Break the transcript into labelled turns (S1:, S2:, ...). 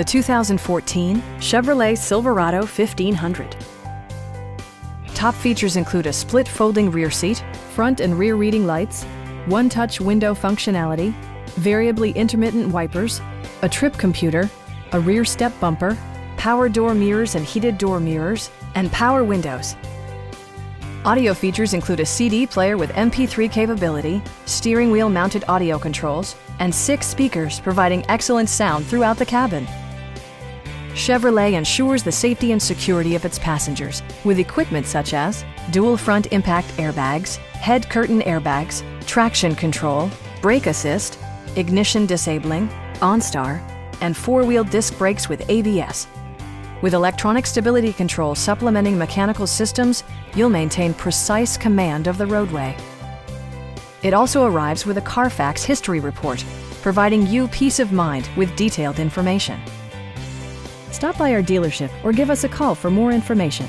S1: the 2014 Chevrolet Silverado 1500. Top features include a split folding rear seat, front and rear reading lights, one-touch window functionality, variably intermittent wipers, a trip computer, a rear step bumper, power door mirrors and heated door mirrors, and power windows. Audio features include a CD player with MP3 capability, steering wheel mounted audio controls, and 6 speakers providing excellent sound throughout the cabin. Chevrolet ensures the safety and security of its passengers with equipment such as dual front impact airbags, head curtain airbags, traction control, brake assist, ignition disabling, OnStar, and 4-wheel disc brakes with ABS. With electronic stability control supplementing mechanical systems, you'll maintain precise command of the roadway. It also arrives with a Carfax history report, providing you peace of mind with detailed information. Stop by our dealership or give us a call for more information.